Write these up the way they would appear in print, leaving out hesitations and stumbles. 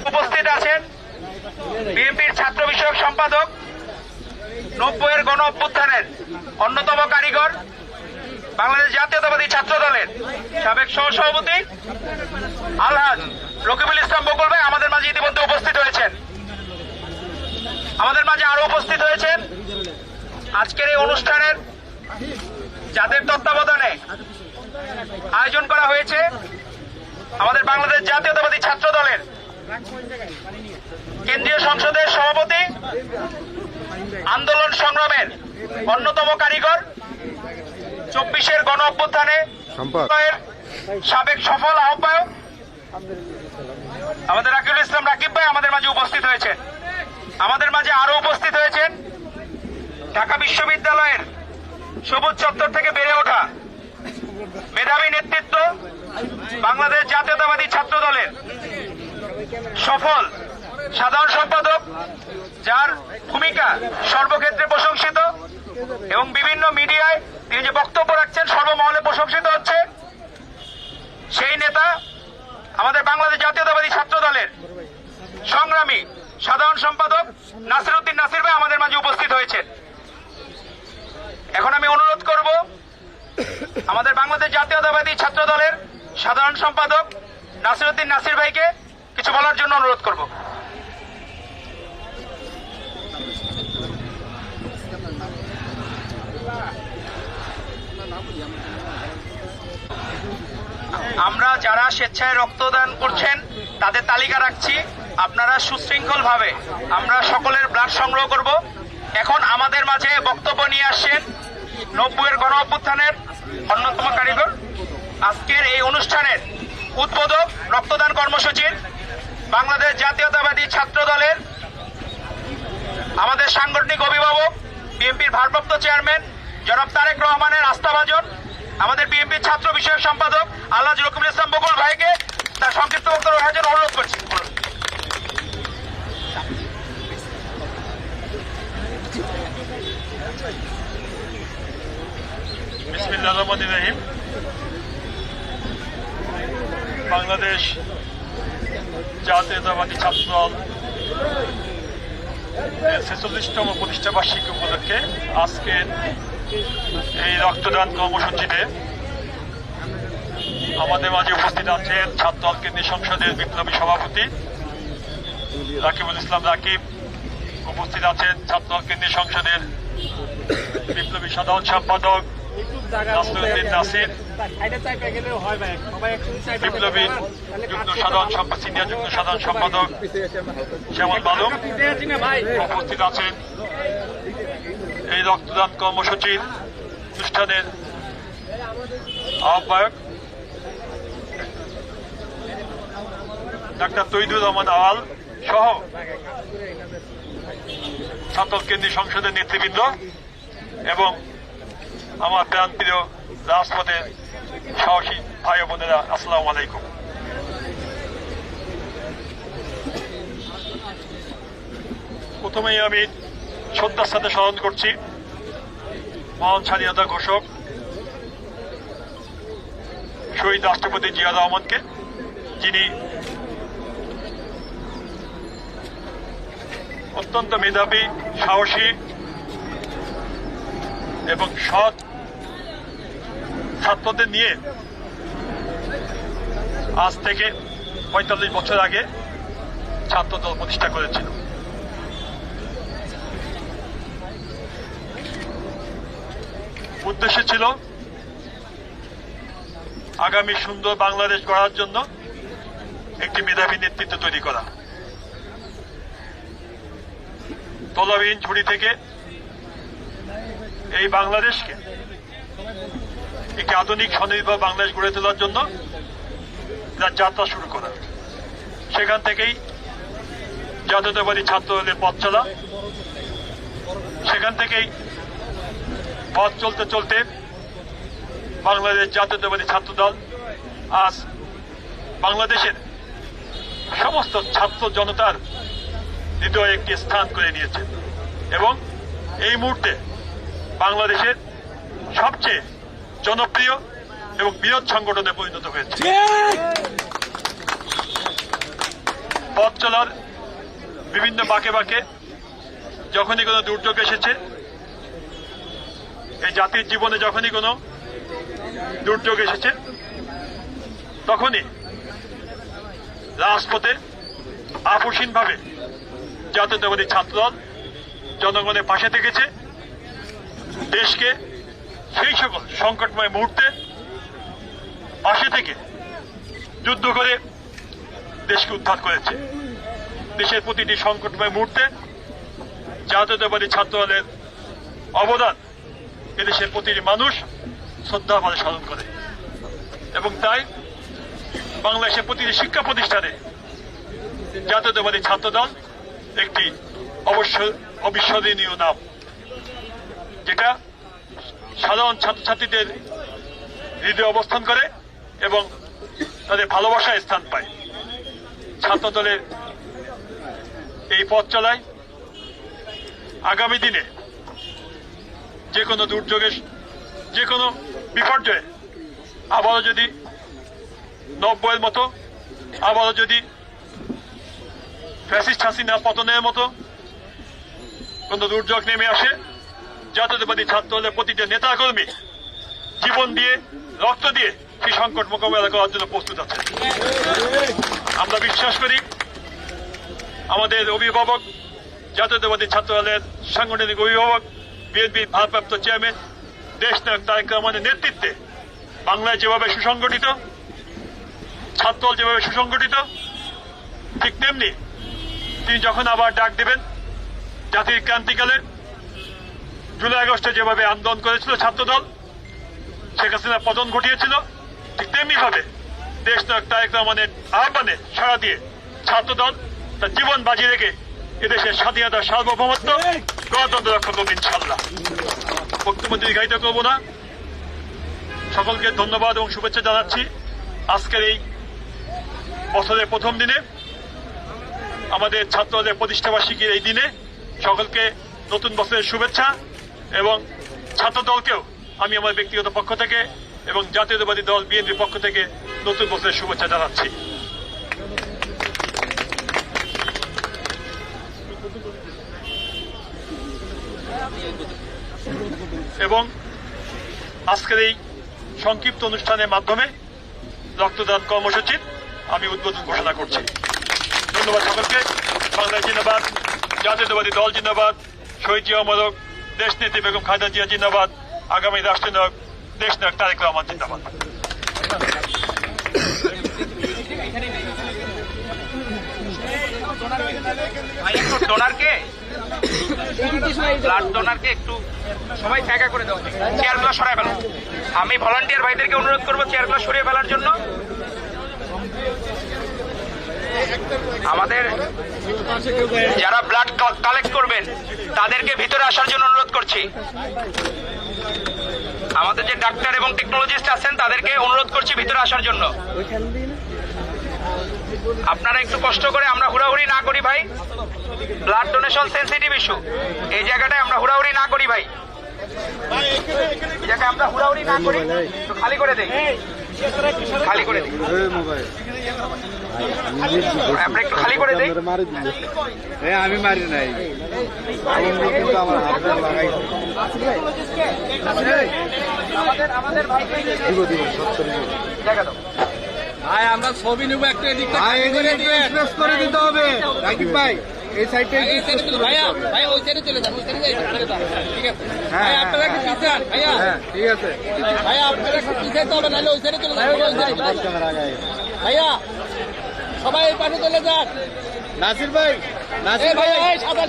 উপস্থিত আছেন বিএনপির ছাত্র বিষয়ক সম্পাদক, 90-এর গণ অভ্যুত্থানের অন্যতম কারিগর, বাংলাদেশ জাতীয়তাবাদী ছাত্র দলের সাবেক সহসভাপতি আলহাজ রকিবুল ইসলাম বকুল ভাই আমাদের মাঝে ইতিমধ্যে উপস্থিত হয়েছেন। আমাদের মাঝে আরো উপস্থিত হয়েছেন আজকের এই অনুষ্ঠানের যাদের তত্ত্বাবধানে আয়োজন করা হয়েছে আমাদের বাংলাদেশ জাতীয়তাবাদী ছাত্র দলের কেন্দ্রীয় সংসদের সভাপতি, আন্দোলন সংগ্রামের অন্যতম কারিগর, 24-এর গণ অভ্যুত্থানে সাবেক সফল আহ্বায়ক আমাদের রাকিবুল ইসলাম রাকিব ভাই আমাদের মাঝে উপস্থিত হয়েছেন। আমাদের মাঝে আরো উপস্থিত হয়েছেন ঢাকা বিশ্ববিদ্যালয়ের সবুজ চত্বর থেকে বেড়ে ওঠা মেধাবী নেতৃত্ব, বাংলাদেশ জাতীয়তাবাদী ছাত্র দলের সফল সাধারণ সম্পাদক, যার ভূমিকা সর্বক্ষেত্রে প্রশংসিত এবং বিভিন্ন মিডিয়ায় তিনি যে বক্তব্য রাখছেন সর্বমহলে প্রশংসিত হচ্ছে, সেই নেতা আমাদের বাংলাদেশ জাতীয়তাবাদী ছাত্র দলের সংগ্রামী সাধারণ সম্পাদক নাসির উদ্দিন নাসির ভাই আমাদের মাঝে উপস্থিত হয়েছেন। এখন আমি অনুরোধ করব আমাদের বাংলাদেশ জাতীয়তাবাদী ছাত্র দলের সাধারণ সম্পাদক নাসির উদ্দিন নাসির ভাইকে কিছু বলার জন্য অনুরোধ করব। আমরা যারা স্বেচ্ছায় রক্তদান করছেন তাদের তালিকা রাখছি, আপনারা সুশৃঙ্খল ভাবে আমরা সকলের ব্লাড সংগ্রহ করব। এখন আমাদের মাঝে বক্তব্য নিয়ে আসছেন 90-এর গণ অভ্যুত্থানের অন্যতম কারিগর, আজকের এই অনুষ্ঠানের উদ্বোধক, রক্তদান কর্মসূচির বাংলাদেশ জাতীয়তাবাদী ছাত্র দলের আমাদের সাংগঠনিক অভিভাবক, বিএনপির ভারপ্রাপ্ত চেয়ারম্যান জনাব তারেক রহমানের আস্থাভাজন, আমাদের বিএনপির ছাত্র বিষয়ক সম্পাদক আলহাজ রকিবুল ইসলাম বকুল ভাইকে তার সংক্ষিপ্ত বক্তব্য রাখার জন্য অনুরোধ করছি। বিসমিল্লাহির রহমানির রহিম। বাংলাদেশ জাতীয়তাবাদী ছাত্র দল 46তম প্রতিষ্ঠা বার্ষিকী উপলক্ষে আজকের এই রক্তদান কর্মসূচিতে আমাদের মাঝে উপস্থিত আছেন ছাত্র দল কেন্দ্রীয় সংসদের বিপ্লবী সভাপতি রাকিবুল ইসলাম রাকিব, উপস্থিত আছেন ছাত্র দল কেন্দ্রীয় সংসদের বিপ্লবী সাধারণ সম্পাদক নাসির উদ্দিন নাসির, বিপ্লবী যুগ্ম সাধারণ সম্পাদক, সিনিয়র যুগ্ম সাধারণ সম্পাদক শ্যামল বালুম, উপস্থিত আছেন এই রক্তদান কর্মসূচির অনুষ্ঠানের আহ্বায়ক ডাক্তার তৈদুর রহমান আওয়াল সহ ছাত্র কেন্দ্রীয় সংসদের নেতৃবৃন্দ এবং আমার প্রাণপ্রিয় রাজপথের সাহসী ভাই বোনেরা, আসসালামু আলাইকুম। প্রথমেই আমি শ্রদ্ধার সাথে স্মরণ করছি মহান স্বাধীনতা ঘোষক শহীদ রাষ্ট্রপতি জিয়া রহমানকে, যিনি অত্যন্ত মেধাবী, সাহসী এবং সৎ ছাত্রদের নিয়ে আজ থেকে ৪৫ বছর আগে ছাত্রদল প্রতিষ্ঠা করেছিল। উদ্দেশ্য ছিল আগামী সুন্দর বাংলাদেশ গড়ার জন্য একটি মেধাবী নেতৃত্ব তৈরি করা। তলাবিহীন ঝুড়ি থেকে এই বাংলাদেশকে একটি আধুনিক স্বনির্ভর বাংলাদেশ গড়ে তোলার জন্য যাত্রা শুরু করা। সেখান থেকেই জাতীয়তাবাদী ছাত্র দলের পথ চলা। সেখান থেকেই পথ চলতে চলতে বাংলাদেশ জাতীয়তাবাদী ছাত্র দল আজ বাংলাদেশের সমস্ত ছাত্র জনতার হৃদয়ে একটি স্থান করে নিয়েছে এবং এই মুহূর্তে বাংলাদেশের সবচেয়ে জনপ্রিয় এবং বৃহৎ সংগঠনে পরিণত হয়েছে। পথ চলার বিভিন্ন বাঁকে বাঁকে যখনই কোনো দুর্যোগ এসেছে, এই জাতির জীবনে যখনই কোনো দুর্যোগ এসেছে, তখনই রাজপথে আপোষহীনভাবে জাতীয়তাবাদী ছাত্রদল জনগণের পাশে থেকেছে, দেশকে সেই সকল সংকটময় মুহূর্তে পাশে থেকে যুদ্ধ করে দেশকে উদ্ধার করেছে। দেশের প্রতিটি সংকটময় মুহূর্তে জাতীয়তাবাদী ছাত্রদলের অবদান এদেশের প্রতিটি মানুষ শ্রদ্ধাভাবে স্মরণ করে এবং তাই বাংলাদেশের প্রতিটি শিক্ষা প্রতিষ্ঠানে জাতীয়তাবাদী ছাত্রদল একটি অবিস্মরণীয় নাম, যেটা সাধারণ ছাত্রছাত্রীদের হৃদয়ে অবস্থান করে এবং তাদের ভালোবাসায় স্থান পায়। ছাত্রদলের এই পথ চলায় আগামী দিনে যে কোনো দুর্যোগে, যে কোনো বিপর্যয়ে আবারও যদি 90-এর মতো আবারও যদি ফ্যাসিস্ট হাসিনা পতনের মতো কোন দুর্যোগ নেমে আসে, জাতীয়তাবাদী ছাত্রদলের প্রতিটা নেতাকর্মী জীবন দিয়ে রক্ত দিয়ে সেই সংকট মোকাবেলা করার জন্য প্রস্তুত আছে। আমরা বিশ্বাস করি আমাদের অভিভাবক, জাতীয়তাবাদী ছাত্রদলের সাংগঠনিক অভিভাবক, বিএনপির ভারপ্রাপ্ত চেয়ারম্যান দেশনায়ক তারেক রহমানের নেতৃত্বে বাংলায় যেভাবে সুসংগঠিত, ছাত্রদল যেভাবে সুসংগঠিত, ঠিক তেমনি তিনি যখন আবার ডাক দেবেন জাতির ক্রান্তিকালে, জুলাই আগস্টে যেভাবে আন্দোলন করেছিল ছাত্রদল, শেখ হাসিনা পতন ঘটিয়েছিল, ঠিক তেমনি ভাবে দেশনায়ক তারেক রহমানের আহ্বানে সাড়া দিয়ে ছাত্রদল তার জীবন বাজি রেখে এদেশের স্বাধীনতার সার্বভৌমত্ব গণতন্ত্র রক্ষা করবে ইনশাল্লাহ। বক্তব্য দীর্ঘায়িত করব না, সকলকে ধন্যবাদ এবং শুভেচ্ছা জানাচ্ছি। আজকের এই বছরের প্রথম দিনে, আমাদের ছাত্রদের প্রতিষ্ঠাবার্ষিকীর এই দিনে সকলকে নতুন বছরের শুভেচ্ছা এবং ছাত্রদলকেও আমি আমার ব্যক্তিগত পক্ষ থেকে এবং জাতীয়তাবাদী দল বিএনপির পক্ষ থেকে নতুন বছরের শুভেচ্ছা জানাচ্ছি। এবং আজকের এই সংক্ষিপ্ত অনুষ্ঠানের মাধ্যমে রক্তদান কর্মসূচির আমি উদ্বোধন ঘোষণা করছি। ধন্যবাদ সকলকে। বাংলাদেশ জিন্দাবাদ, জাতীয়তাবাদী দল জিন্দাবাদ, শহীদ জিয়া অমরক, দেশনেত্রী বেগম খালেদা জিয়া জিন্দাবাদ, আগামী রাষ্ট্রনায়ক দেশনায়ক তারেক রহমান জিন্দাবাদ। ডোনারকে ব্লাড ডোনারকে একটু সবাই জায়গা করে দাও, চেয়ারগুলো সরাই ফেলো। আমি ভলান্টিয়ার ভাইদেরকে অনুরোধ করবো চেয়ারগুলো সরিয়ে ফেলার জন্য। আমাদের যারা ব্লাড কালেক্ট করবেন তাদেরকে ভিতরে আসার জন্য অনুরোধ করছি। আমাদের যে ডাক্তার এবং টেকনোলজিস্ট আছেন তাদেরকে অনুরোধ করছি ভিতরে আসার জন্য। আপনারা একটু কষ্ট করে, আমরা হুড়াহুড়ি না করি ভাই, ব্লাড ডোনেশন সেন্সিটিভ ইস্যু, এই জায়গাটায় আমরা হুড়াহুড়ি না করি ভাই, এই জায়গায় আমরা হুড়াহুড়ি না করি, একটু খালি করে দেই, খালি করে দিই, আমরা একটু খালি করে দেই। আমি মারি নাই, আমার হাতে লাগাই আমাদের ভাই জায়গা দাও ভাই, আমরা ছবি নেবো একটা, এদিকটা করে দিতে হবে। রাকিব ভাই এই সাইডে ভাইয়া, ভাই ওই সাইডে চলে যান, ওই সাইডে ঠিক আছে। হ্যাঁ আপনারা কি পিছান ভাইয়া? হ্যাঁ ঠিক আছে ভাইয়া, আপনারা একটু পিছাইতে হবে, নাহলে ওই সাইডে চলে যান। ভাইয়া সবাই এই পাশে চলে যান। নাসির ভাই, নাসির ভাই,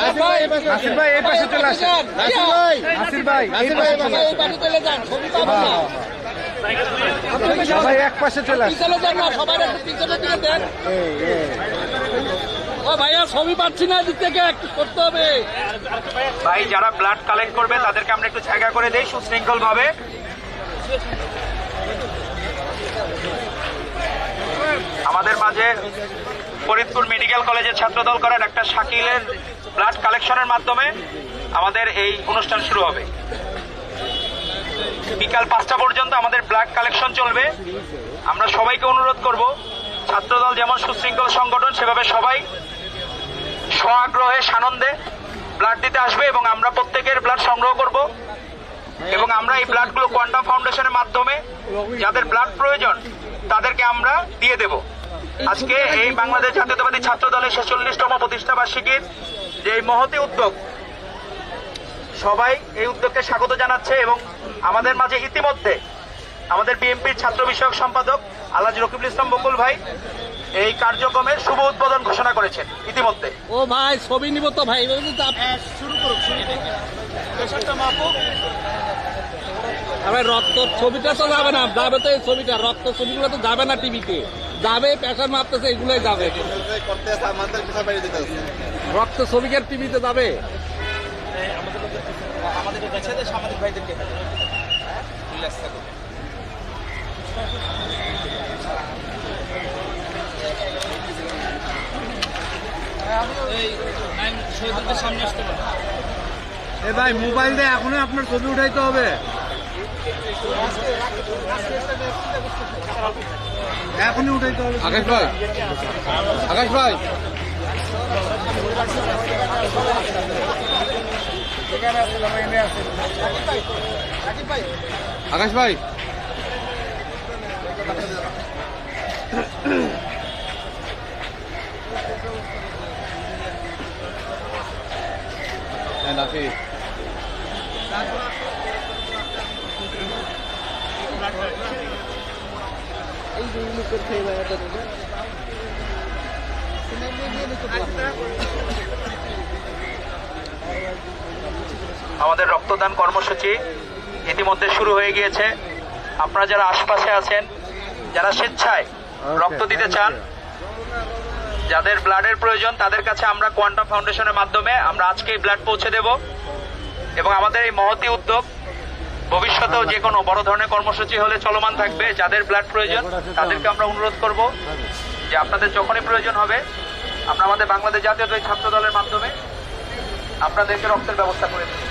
নাসির ভাই এই পাশে চলে আসেন। নাসির ভাই, নাসির ভাই, নাসির ভাই এই পাশে চলে যান, ছবি পাবো না। সবাই এক পাশে চলে আসেন, পিছনে যান না, সবাই একটু পিছনে দিকে দেন। ও ভাইয়া ছবি পাচ্ছি না, দিক থেকে একটু করতে হবে ভাই। যারা ব্লাড কালেক্ট করবে তাদেরকে আমরা একটু জায়গা করে দেই সুশৃঙ্খল ভাবে। মাঝে ফরিদপুর মেডিকেল কলেজের ছাত্রদল করা ডাক্তার শাকিলের ব্লাড কালেকশনের মাধ্যমে আমাদের এই অনুষ্ঠান শুরু হবে। বিকাল 5টা পর্যন্ত আমাদের ব্লাড কালেকশন চলবে। আমরা সবাইকে অনুরোধ করব, ছাত্রদল যেমন সুশৃঙ্খল সংগঠন সেভাবে সবাই স্বআগ্রহে সানন্দে ব্লাড দিতে আসবে এবং আমরা প্রত্যেকের ব্লাড সংগ্রহ করব এবং আমরা এই ব্লাডগুলো কোয়ান্টাম ফাউন্ডেশনের মাধ্যমে যাদের ব্লাড প্রয়োজন তাদেরকে আমরা দিয়ে দেব। আজকে এই বাংলাদেশ জাতীয়তাবাদী ছাত্র দলের 46তম প্রতিষ্ঠা বার্ষিকীর যে এই মহতী উদ্যোগ, সবাই এই উদ্যোগকে স্বাগত জানাচ্ছে এবং আমাদের মাঝে ইতিমধ্যে আমাদের বিএনপির ছাত্র বিষয়ক সম্পাদক আলহাজ রকিবুল ইসলাম বকুল ভাই এই কার্যক্রমের শুভ উদ্বোধন ঘোষণা করেছেন ইতিমধ্যে। ও ভাই ছবি নিব তো ভাই, শুরু করুন। আবার রক্ত ছবিটা তো যাবে না, যাবে তো এই ছবিটা, রক্ত ছবিগুলো তো যাবে না টিভিতে, যাবে প্রেশার মারতেছে এগুলোই যাবে, রক্ত ছবিকার টিভিতে যাবে। আমাদের সামাজিক ভাইদেরকে রিল্যাক্স থাকুন। সামনে আসতে পারে এ ভাই মোবাইল দিয়ে এখনই আপনার ছবি উঠাইতে হবে, এখনই উঠাইতে হবে। আকাশ ভাই, আকাশ ভাই, আকাশ ভাই, নাকি আমাদের রক্তদান কর্মসূচি ইতিমধ্যে শুরু হয়ে গিয়েছে। আপনারা যারা আশপাশে আছেন, যারা স্বেচ্ছায় রক্ত দিতে চান, যাদের ব্লাডের প্রয়োজন, তাদের কাছে আমরা কোয়ান্টাম ফাউন্ডেশনের মাধ্যমে আমরা আজকে ব্লাড পৌঁছে দেব এবং আমাদের এই মহতী উদ্যোগ ভবিষ্যতেও যে কোনো বড় ধরনের কর্মসূচি হলে চলমান থাকবে। যাদের ব্লাড প্রয়োজন তাদেরকে আমরা অনুরোধ করব যে আপনাদের যখনই প্রয়োজন হবে আমরা আমাদের বাংলাদেশ জাতীয়তাবাদী ছাত্র দলের মাধ্যমে আপনাদেরকে রক্তের ব্যবস্থা করে দিচ্ছি।